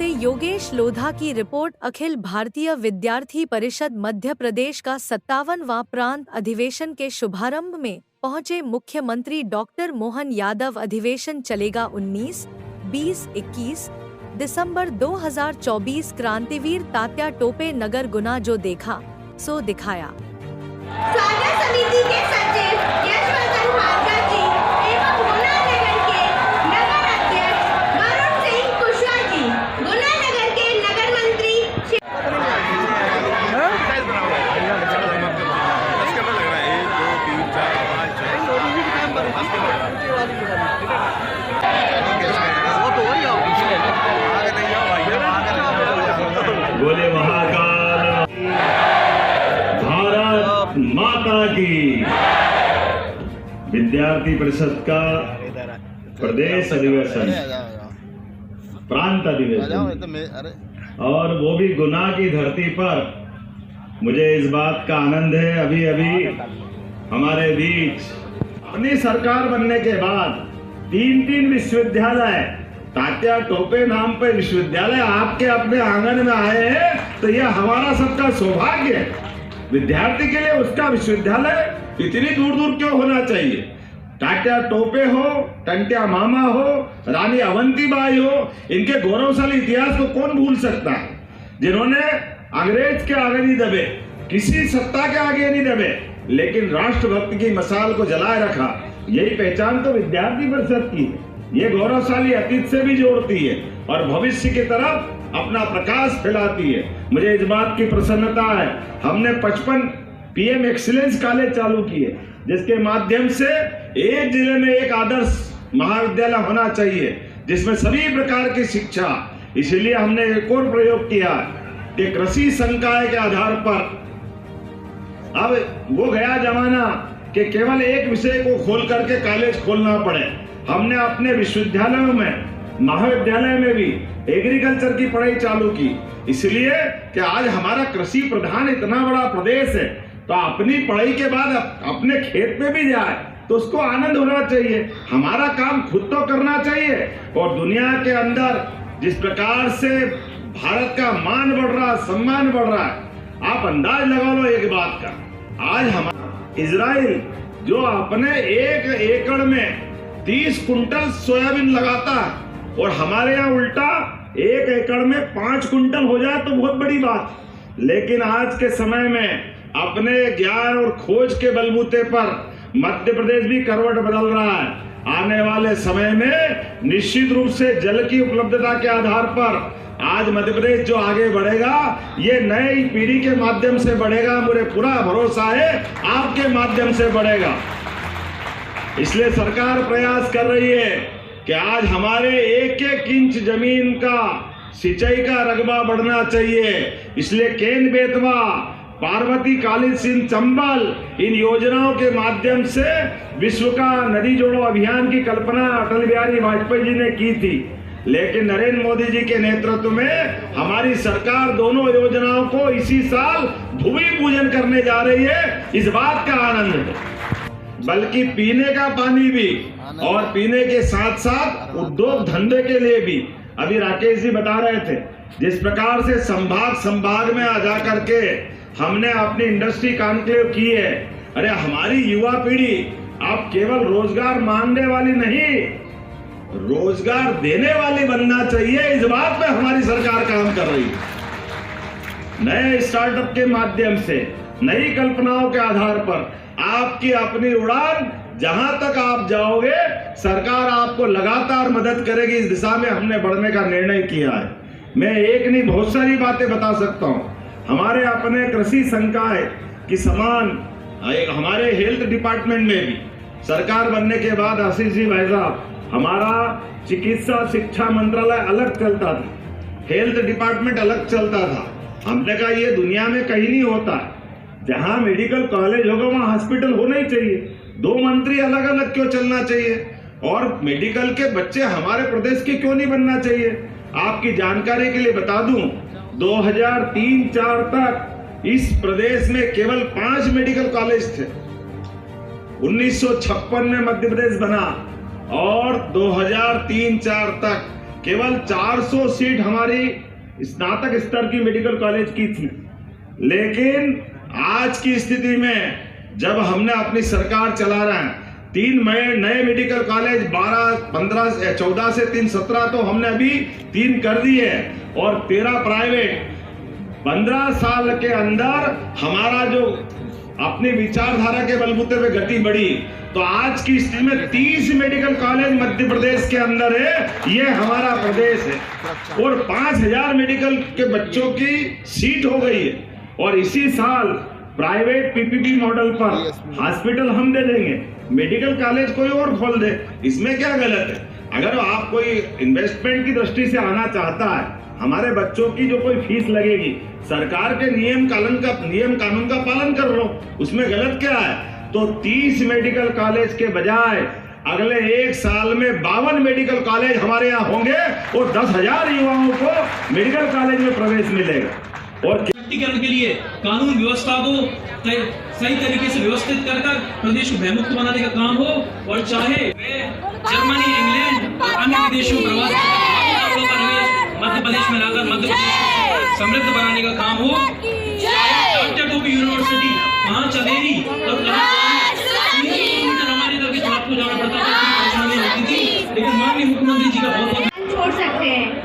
से योगेश लोधा की रिपोर्ट। अखिल भारतीय विद्यार्थी परिषद मध्य प्रदेश का 57वां प्रांत अधिवेशन के शुभारंभ में पहुंचे मुख्यमंत्री डॉक्टर मोहन यादव। अधिवेशन चलेगा 19, 20, 21 दिसंबर 2024। क्रांतिवीर तात्या टोपे नगर गुना जो देखा सो दिखाया। स्वागत समिति के सचिव यशवर्धन भार्गव जी एवं गुना नगर के नगर अध्यक्ष वरुण सिंह कुशवाहा जी, गुना नगर के नगर मंत्री बोले महाकाल भारत माता की। विद्यार्थी परिषद का प्रदेश अधिवेशन, प्रांत अधिवेशन, और वो भी गुना की धरती पर। मुझे इस बात का आनंद है, अभी अभी हमारे बीच अपनी सरकार बनने के बाद 3 विश्वविद्यालय, तात्या टोपे नाम पर विश्वविद्यालय आपके अपने आंगन में आए हैं, तो यह हमारा सबका सौभाग्य है। विद्यार्थी के लिए उसका विश्वविद्यालय इतनी दूर दूर क्यों होना चाहिए? तात्या टोपे हो, टंट्या मामा हो, रानी अवंतीबाई हो, इनके गौरवशाली इतिहास को कौन भूल सकता है, जिन्होंने अंग्रेज के आगे नहीं दबे, किसी सत्ता के आगे नहीं दबे, लेकिन राष्ट्रभक्ति की मशाल को जलाए रखा। यही पहचान तो विद्यार्थी परिषद की है। ये गौरवशाली अतीत से भी जोड़ती है और भविष्य की तरफ अपना प्रकाश फैलाती है। मुझे इस बात की प्रसन्नता है, हमने 55 पीएम एक्सीलेंस कॉलेज चालू किए, जिसके माध्यम से एक जिले में एक आदर्श महाविद्यालय होना चाहिए जिसमें सभी प्रकार की शिक्षा। इसलिए हमने एक और प्रयोग किया कि कृषि संकाय के आधार पर। अब वो गया जमाना कि केवल एक विषय को खोल करके कॉलेज खोलना पड़े। हमने अपने विश्वविद्यालयों में, महाविद्यालय में भी एग्रीकल्चर की पढ़ाई चालू की, इसलिए कि आज हमारा कृषि प्रधान इतना बड़ा प्रदेश है, तो अपनी पढ़ाई के बाद अपने खेत में भी जाए तो उसको आनंद होना चाहिए। हमारा काम खुद तो करना चाहिए। और दुनिया के अंदर जिस प्रकार से भारत का मान बढ़ रहा, सम्मान बढ़ रहा है, आप अंदाज लगा लो एक बात का। आज हमारा इजराइल जो अपने 1 एकड़ में 30 कुंटल सोयाबीन लगाता है, और हमारे यहाँ उल्टा 1 एकड़ में 5 कुंटल हो जाए तो बहुत बड़ी बात। लेकिन आज के समय में अपने ज्ञान और खोज के बलबूते पर मध्य प्रदेश भी करवट बदल रहा है। आने वाले समय में निश्चित रूप से जल की उपलब्धता के आधार पर आज मध्य प्रदेश जो आगे बढ़ेगा, ये नई पीढ़ी के माध्यम से बढ़ेगा। मुझे पूरा भरोसा है आपके माध्यम से बढ़ेगा। इसलिए सरकार प्रयास कर रही है कि आज हमारे 1-1 इंच जमीन का सिंचाई का रकबा बढ़ना चाहिए। इसलिए केन बेतवा, पार्वती, काली सिंध, चंबल, इन योजनाओं के माध्यम से विश्व का नदी जोड़ो अभियान की कल्पना अटल बिहारी वाजपेयी जी ने की थी। लेकिन नरेंद्र मोदी जी के नेतृत्व में हमारी सरकार दोनों योजनाओं को इसी साल भूमि पूजन करने जा रही है। इस बात का आनंद है, बल्कि पीने का पानी भी, और पीने के साथ साथ उद्योग धंधे के लिए भी। अभी राकेश जी बता रहे थे, जिस प्रकार से संभाग में आ जा करके हमने अपनी इंडस्ट्री कॉन्क्लेव की है। अरे हमारी युवा पीढ़ी अब केवल रोजगार मांगने वाली नहीं, रोजगार देने वाली बनना चाहिए। इस बात पे हमारी सरकार काम कर रही है। नए स्टार्टअप के माध्यम से, नई कल्पनाओं के आधार पर आपकी अपनी उड़ान, जहां तक आप जाओगे सरकार आपको लगातार मदद करेगी। इस दिशा में हमने बढ़ने का निर्णय किया है। मैं एक नहीं बहुत सारी बातें बता सकता हूं। हमारे अपने कृषि संकाय की समान हमारे हेल्थ डिपार्टमेंट में भी सरकार बनने के बाद आशीष जी भाई साहब, हमारा चिकित्सा शिक्षा मंत्रालय अलग चलता था, हेल्थ डिपार्टमेंट अलग चलता था। हमने कहा ये दुनिया में कहीं नहीं होता। जहां मेडिकल कॉलेज होगा वहां हॉस्पिटल होना ही चाहिए। 2 मंत्री अलग अलग क्यों चलना चाहिए? और मेडिकल के बच्चे हमारे प्रदेश के क्यों नहीं बनना चाहिए? आपकी जानकारी के लिए बता दूं, 2003-04 तक इस प्रदेश में केवल 5 मेडिकल कॉलेज थे। 1956 में मध्य प्रदेश बना और 2003-04 तक केवल 400 सीट हमारी स्नातक स्तर की मेडिकल कॉलेज की थी। लेकिन आज की स्थिति में जब हमने अपनी सरकार चला रहे हैं, 3 नए मेडिकल कॉलेज 14 से 3 17 तो हमने अभी 3 कर दिए और 13 प्राइवेट। 15 साल के अंदर हमारा जो अपनी विचारधारा के बलबूते पे गति बढ़ी, तो आज की स्थिति में 30 मेडिकल कॉलेज मध्य प्रदेश के अंदर है। ये हमारा प्रदेश है और 5000 मेडिकल के बच्चों की सीट हो गई है। और इसी साल प्राइवेट पीपीपी मॉडल पर हॉस्पिटल हम दे देंगे, मेडिकल कॉलेज कोई और खोल दे, इसमें क्या गलत है? अगर आप कोई इन्वेस्टमेंट की दृष्टि से आना चाहता है, हमारे बच्चों की जो कोई फीस लगेगी, सरकार के नियम कानून का पालन कर लो, उसमें गलत क्या है? तो 30 मेडिकल कॉलेज के बजाय अगले 1 साल में 52 मेडिकल कॉलेज हमारे यहाँ होंगे और 10,000 युवाओं को मेडिकल कॉलेज में प्रवेश मिलेगा। और सशक्तिकरण के लिए कानून व्यवस्था को सही तरीके से व्यवस्थित कर प्रदेश को भयमुक्त बनाने का काम हो, और चाहे वे जर्मनी, इंग्लैंड और अन्य विदेशों में प्रवास मध्य प्रदेश में लाकर मध्य प्रदेश को समृद्ध बनाने का काम हो। डॉक्टर टोपी यूनिवर्सिटी वहाँ चंदेरी और हमारे इधर के छात्र को जाना पड़ता था, परेशानी होती थी, लेकिन माननीय मुख्यमंत्री जी का बहुत छोड़ सकते हैं।